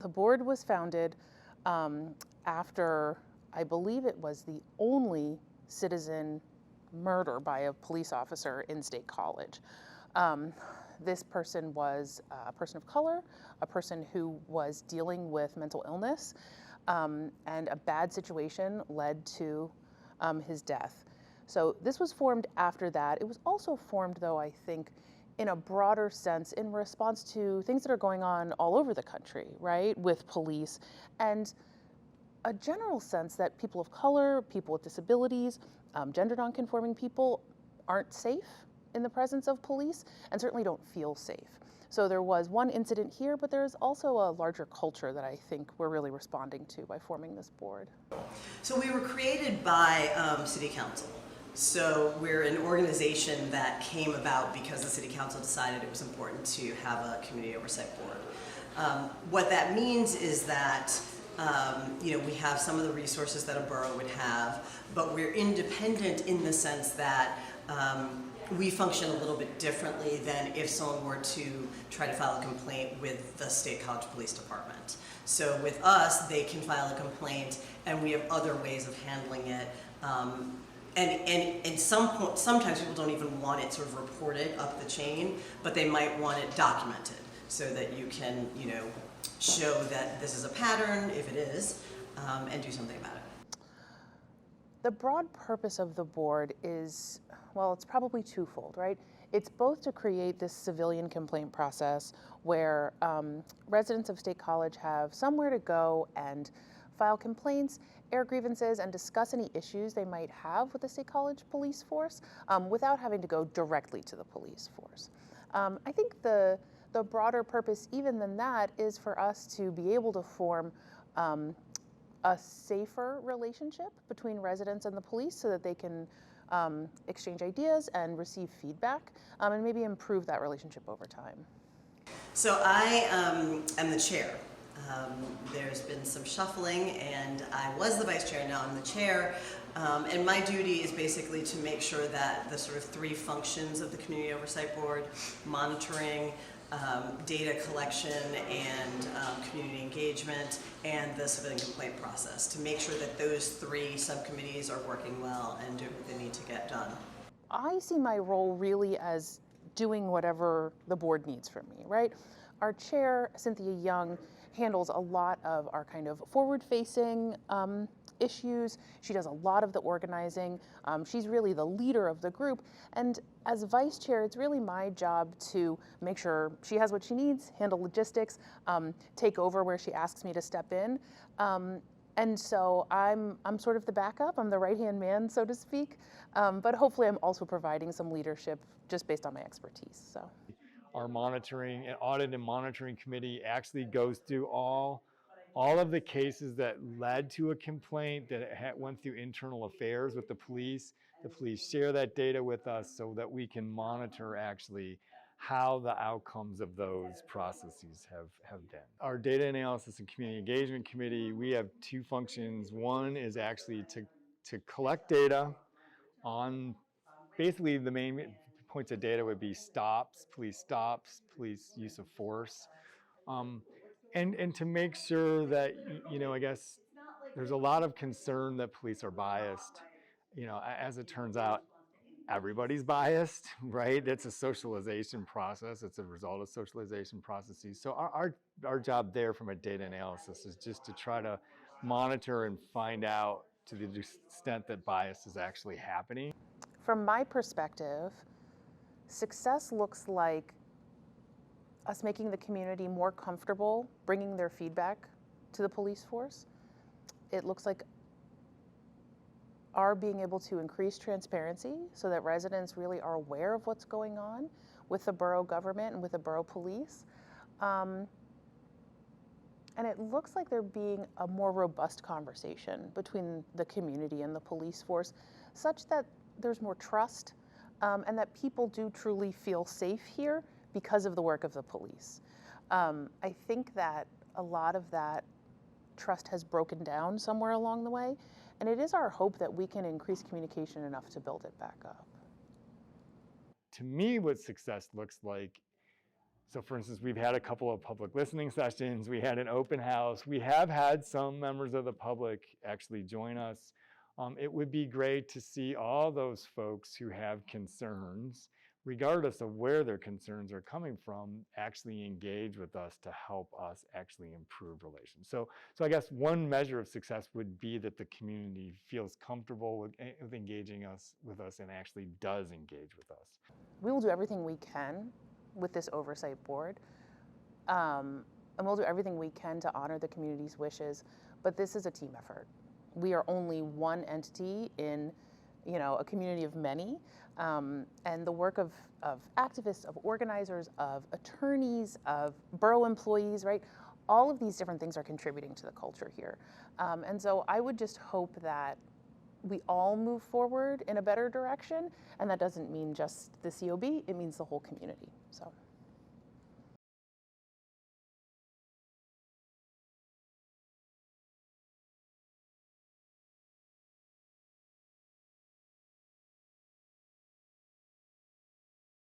The board was founded after, I believe it was the only citizen murder by a police officer in State College. This person was a person of color, a person who was dealing with mental illness, and a bad situation led to his death. So this was formed after that. It was also formed, though, I think, in a broader sense in response to things that are going on all over the country, right, with police, and a general sense that people of color, people with disabilities, gender nonconforming people aren't safe in the presence of police and certainly don't feel safe. So there was one incident here, but there's also a larger culture that I think we're really responding to by forming this board. So we were created by City Council. So we're an organization that came about because the City Council decided it was important to have a community oversight board. What that means is that we have some of the resources that a borough would have, but we're independent in the sense that we function a little bit differently than if someone were to try to file a complaint with the State College Police Department. So with us, they can file a complaint, and we have other ways of handling it. And sometimes people don't even want it sort of reported up the chain, but they might want it documented so that you can, show that this is a pattern, if it is, and do something about it. The broad purpose of the board is, well, it's probably twofold, right? It's both to create this civilian complaint process where residents of State College have somewhere to go and file complaints, air grievances, and discuss any issues they might have with the State College police force without having to go directly to the police force. I think the broader purpose, even than that, is for us to be able to form a safer relationship between residents and the police so that they can exchange ideas and receive feedback and maybe improve that relationship over time. So I am the chair. There's been some shuffling, and I was the vice chair, now I'm the chair. And my duty is basically to make sure that the sort of three functions of the Community Oversight Board, monitoring, data collection, and community engagement, and the civilian complaint process, to make sure that those three subcommittees are working well and doing what they need to get done. I see my role really as doing whatever the board needs from me, right? Our chair, Cynthia Young, handles a lot of our kind of forward-facing issues. She does a lot of the organizing. She's really the leader of the group. And as vice chair, it's really my job to make sure she has what she needs, handle logistics, take over where she asks me to step in. And so I'm sort of the backup. I'm the right-hand man, so to speak. But hopefully I'm also providing some leadership just based on my expertise. So. Our monitoring and audit and monitoring committee actually goes through all of the cases that led to a complaint that went through internal affairs with the police. The police share that data with us so that we can monitor actually how the outcomes of those processes have been. Our data analysis and community engagement committee, we have two functions. One is actually to collect data on basically the main points of data would be police use of force, and to make sure that, I guess there's a lot of concern that police are biased. As it turns out, everybody's biased, right? It's a socialization process. It's a result of socialization processes. So our job there from a data analysis is just to try to monitor and find out to the extent that bias is actually happening. From my perspective, success looks like us making the community more comfortable bringing their feedback to the police force. It looks like our being able to increase transparency so that residents really are aware of what's going on with the borough government and with the borough police. And it looks like there being a more robust conversation between the community and the police force, such that there's more trust and that people do truly feel safe here because of the work of the police. I think that a lot of that trust has broken down somewhere along the way, and it is our hope that we can increase communication enough to build it back up. To me, what success looks like So for instance, we've had a couple of public listening sessions, we had an open house, we have had some members of the public actually join us. It would be great to see all those folks who have concerns, regardless of where their concerns are coming from, actually engage with us to help us actually improve relations. So I guess one measure of success would be that the community feels comfortable with engaging with us and actually does engage with us. We will do everything we can with this oversight board, and we'll do everything we can to honor the community's wishes, but this is a team effort. We are only one entity in, a community of many, and the work of activists, of organizers, of attorneys, of borough employees, right? All of these different things are contributing to the culture here. And so I would just hope that we all move forward in a better direction, and that doesn't mean just the COB, it means the whole community. So.